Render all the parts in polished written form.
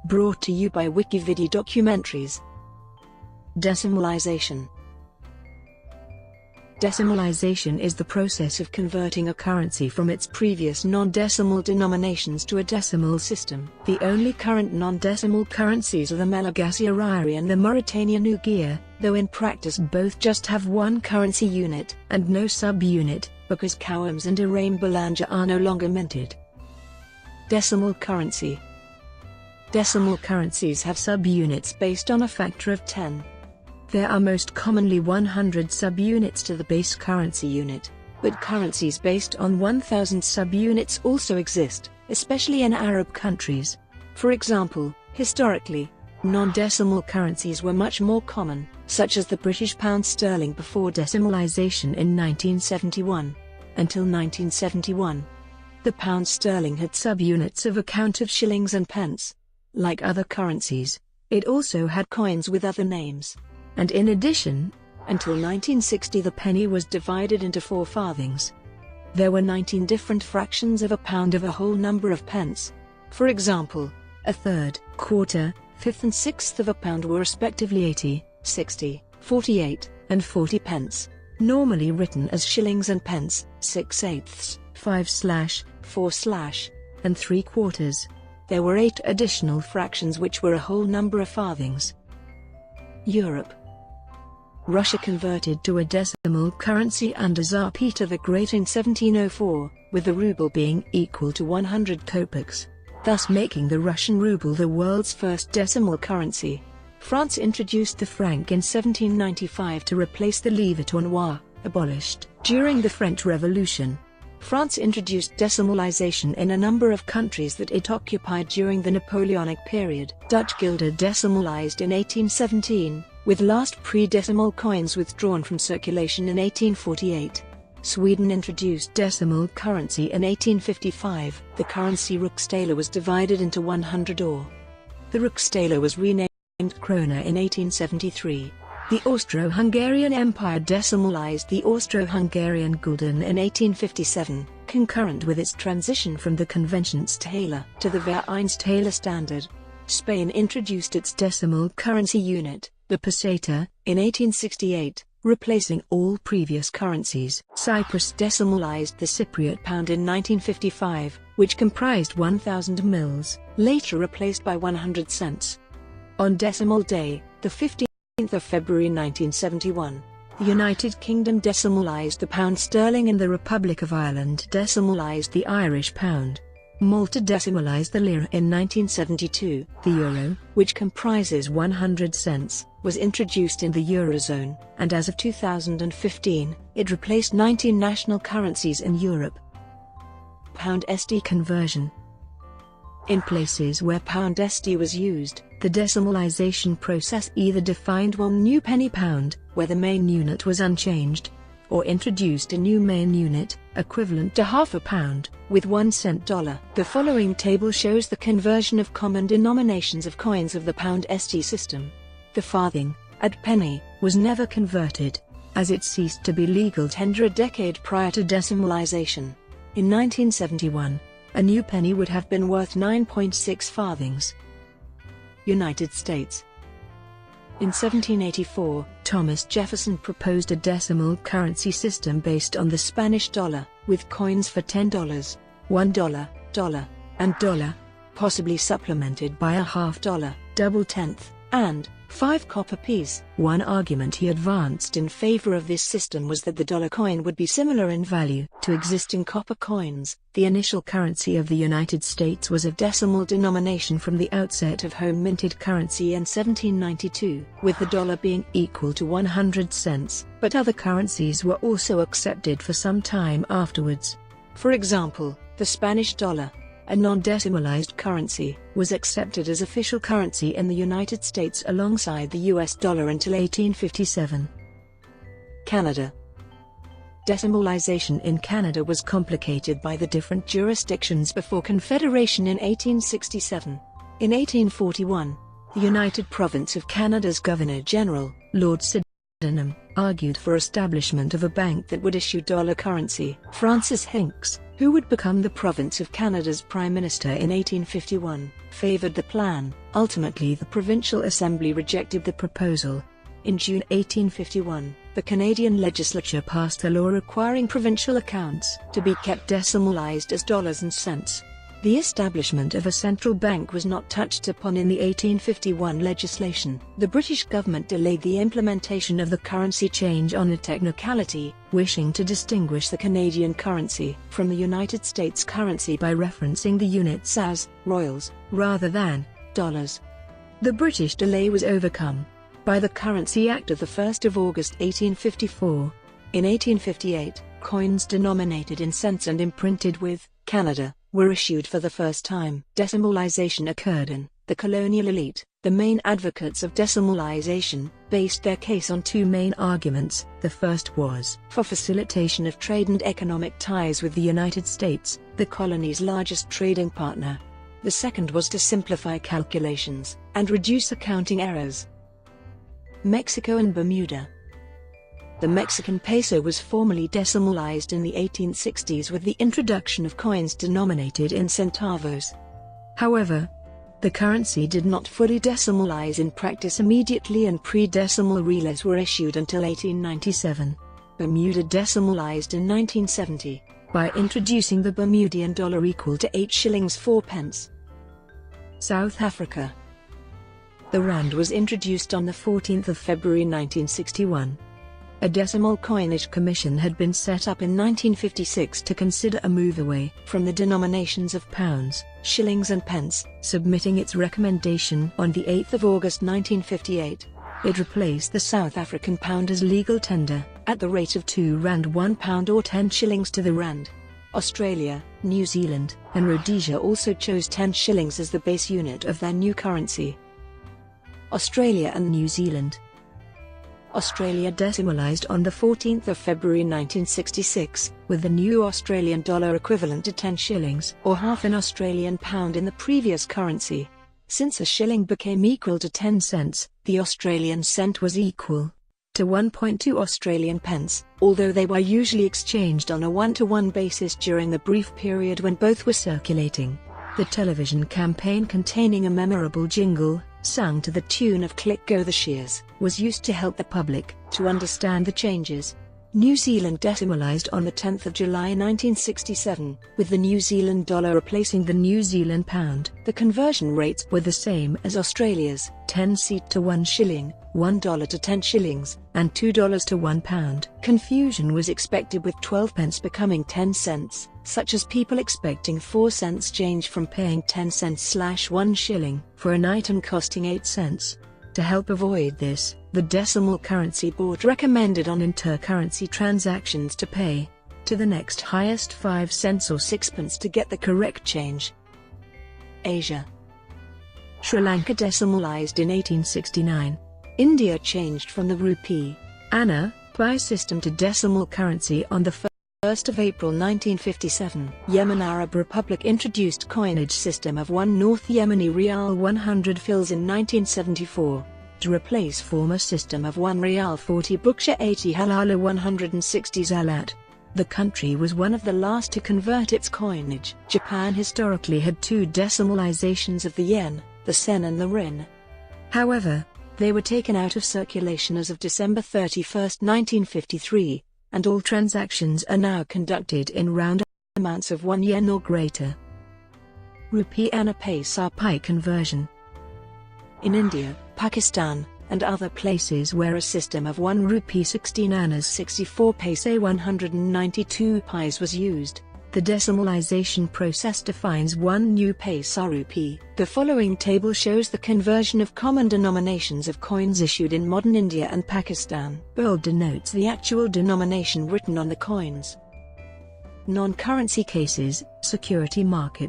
Brought to you by WikiVidi documentaries. Decimalisation. Decimalisation is the process of converting a currency from its previous non-decimal denominations to a decimal system. The only current non-decimal currencies are the Malagasy ariary and the Mauritanian ouguiya, though in practice both just have one currency unit and no sub-unit, because khoums and iraimbilanja are no longer minted. Decimal currency. Decimal currencies have sub-units based on a factor of 10. There are most commonly 100 sub-units to the base currency unit, but currencies based on 1000 sub-units also exist, especially in Arab countries. For example, historically, non-decimal currencies were much more common, such as the British pound sterling before decimalisation in 1971. Until 1971, the pound sterling had sub-units of a count of shillings and pence. Like other currencies, it also had coins with other names. And in addition, until 1960 the penny was divided into 4 farthings. There were 19 different fractions of a pound of a whole number of pence. For example, a third, quarter, fifth and sixth of a pound were respectively 80, 60, 48, and 40 pence, normally written as shillings and pence, 6/8, 5/4/ and 3/4. There were 8 additional fractions which were a whole number of farthings. Europe. Russia converted to a decimal currency under Tsar Peter the Great in 1704, with the ruble being equal to 100 kopecks, thus making the Russian ruble the world's first decimal currency. France introduced the franc in 1795 to replace the livre tournois, abolished during the French Revolution. France introduced decimalisation in a number of countries that it occupied during the Napoleonic period. Dutch guilder decimalised in 1817, with last pre-decimal coins withdrawn from circulation in 1848. Sweden introduced decimal currency in 1855. The currency Rupee-anna-paisa-pie was divided into 100 or. The Rupee-anna-paisa-pie was renamed krona in 1873. The Austro-Hungarian Empire decimalised the Austro-Hungarian gulden in 1857, concurrent with its transition from the Conventionstaler to the Vereinstaler standard. Spain introduced its decimal currency unit, the peseta, in 1868, replacing all previous currencies. Cyprus decimalised the Cypriot pound in 1955, which comprised 1,000 mils, later replaced by 100 cents. On Decimal Day, the 15th of February 1971, the United Kingdom decimalised the pound sterling and the Republic of Ireland decimalised the Irish pound. Malta decimalised the lira in 1972. The euro, which comprises 100 cents, was introduced in the Eurozone, and as of 2015, it replaced 19 national currencies in Europe. Pound st conversion. In places where pound st was used, the decimalisation process either defined one new penny pound, where the main unit was unchanged, or introduced a new main unit, equivalent to half a pound, with 1 cent dollar. The following table shows the conversion of common denominations of coins of the pound st system. The farthing, and penny, was never converted, as it ceased to be legal tender a decade prior to decimalisation. In 1971, a new penny would have been worth 9.6 farthings. United States. In 1784, Thomas Jefferson proposed a decimal currency system based on the Spanish dollar, with coins for $10, $1, dollar, and dollar, possibly supplemented by a half-dollar, double-tenth, and 5 copper piece. One argument he advanced in favor of this system was that the dollar coin would be similar in value to existing copper coins. The initial currency of the United States was a decimal denomination from the outset of home-minted currency in 1792, with the dollar being equal to 100 cents, but other currencies were also accepted for some time afterwards. For example, the Spanish dollar, a non-decimalized currency, was accepted as official currency in the United States alongside the US dollar until 1857. Canada. Decimalisation in Canada was complicated by the different jurisdictions before Confederation in 1867. In 1841, the United Province of Canada's Governor-General, Lord Sydenham, argued for establishment of a bank that would issue dollar currency. Francis Hincks, who would become the province of Canada's Prime Minister in 1851, favoured the plan. Ultimately, the Provincial Assembly rejected the proposal. In June 1851, the Canadian legislature passed a law requiring provincial accounts to be kept decimalised as dollars and cents. The establishment of a central bank was not touched upon in the 1851 legislation. The British government delayed the implementation of the currency change on a technicality, wishing to distinguish the Canadian currency from the United States currency by referencing the units as royals rather than dollars. The British delay was overcome by the Currency Act of 1 August 1854. In 1858, coins denominated in cents and imprinted with Canada were issued for the first time. Decimalisation occurred in the colonial elite. The main advocates of decimalisation based their case on two main arguments. The first was for facilitation of trade and economic ties with the United States, the colony's largest trading partner. The second was to simplify calculations and reduce accounting errors. Mexico and Bermuda. The Mexican peso was formally decimalized in the 1860s with the introduction of coins denominated in centavos. However, the currency did not fully decimalize in practice immediately, and pre-decimal reales were issued until 1897. Bermuda decimalized in 1970 by introducing the Bermudian dollar equal to 8 shillings 4 pence. South Africa. The rand was introduced on the 14th of February 1961. A decimal coinage commission had been set up in 1956 to consider a move away from the denominations of pounds, shillings and pence, submitting its recommendation on the 8th of August 1958. It replaced the South African pound as legal tender, at the rate of £2 1 pound or 10 shillings to the rand. Australia, New Zealand, and Rhodesia also chose 10 shillings as the base unit of their new currency. Australia and New Zealand. Australia decimalised on the 14th of February 1966, with the new Australian dollar equivalent to 10 shillings or half an Australian pound in the previous currency. Since a shilling became equal to 10 cents, the Australian cent was equal to 1.2 Australian pence, although they were usually exchanged on a one-to-one basis during the brief period when both were circulating. The television campaign containing a memorable jingle, sung to the tune of "Click Go the Shears," was used to help the public to understand the changes. New Zealand decimalised on the 10th of July 1967, with the New Zealand dollar replacing the New Zealand pound. The conversion rates were the same as Australia's: 10 cent to 1 shilling, $1 to 10 shillings, and $2 to 1 pound. Confusion was expected with 12 pence becoming 10 cents, such as people expecting 4 cents change from paying 10 cents/1 shilling for an item costing 8 cents. To help avoid this, the Decimal Currency Board recommended on inter-currency transactions to pay to the next highest 5 cents or 6 pence to get the correct change. Asia. Sri Lanka decimalised in 1869. India changed from the Rupee-anna-paisa-pie system to decimal currency on the 1st of April 1957. Yemen Arab Republic introduced coinage system of 1 North Yemeni Rial 100 fils in 1974, to replace former system of 1 Rial 40 Buksha 80 Halala 160 Zalat. The country was one of the last to convert its coinage. Japan historically had 2 decimalizations of the yen, the sen and the rin. However, they were taken out of circulation as of December 31, 1953, and all transactions are now conducted in round amounts of 1 yen or greater. Rupee-anna-paisa-pie conversion. In India, Pakistan, and other places where a system of 1 rupee 16 annas 64 paise 192 pies was used, the decimalization process defines 1 new paisa rupee. The following table shows the conversion of common denominations of coins issued in modern India and Pakistan. Bold denotes the actual denomination written on the coins. Non-currency cases, security market.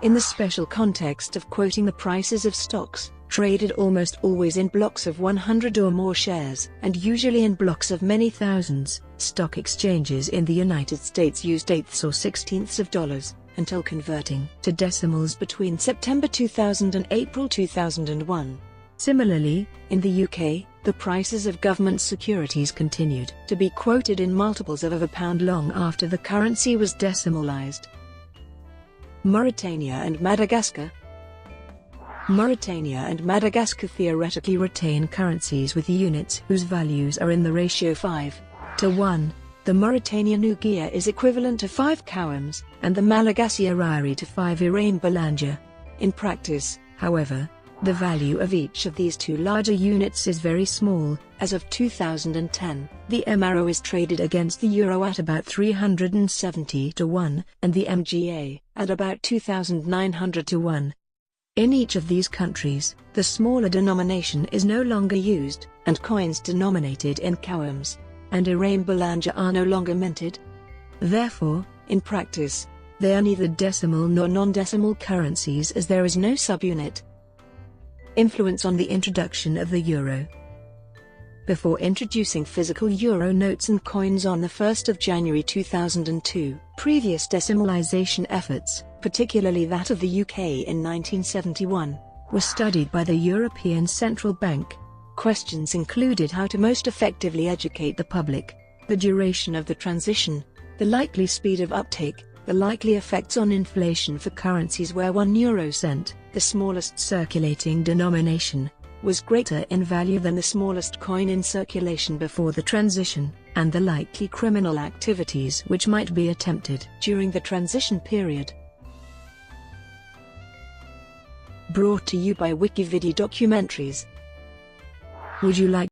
In the special context of quoting the prices of stocks, traded almost always in blocks of 100 or more shares, and usually in blocks of many thousands, stock exchanges in the United States used eighths or sixteenths of dollars, until converting to decimals between September 2000 and April 2001. Similarly, in the UK, the prices of government securities continued to be quoted in multiples of a pound long after the currency was decimalised. Mauritania and Madagascar. Mauritania and Madagascar theoretically retain currencies with units whose values are in the ratio 5:1. The Mauritanian ouguiya is equivalent to 5 khoums, and the Malagasy ariary to 5 iraimbilanja. In practice, however, the value of each of these two larger units is very small. As of 2010, the MRO is traded against the euro at about 370 to 1, and the MGA at about 2,900 to 1. In each of these countries, the smaller denomination is no longer used, and coins denominated in khoums and iraimbilanja are no longer minted. Therefore, in practice, they are neither decimal nor non-decimal currencies, as there is no subunit. Influence on the introduction of the euro. Before introducing physical euro notes and coins on the 1st of January 2002, previous decimalisation efforts, particularly that of the UK in 1971, were studied by the European Central Bank. Questions included how to most effectively educate the public, the duration of the transition, the likely speed of uptake, the likely effects on inflation for currencies where 1 euro cent, the smallest circulating denomination, was greater in value than the smallest coin in circulation before the transition, and the likely criminal activities which might be attempted during the transition period. Brought to you by WikiVidi documentaries. Would you like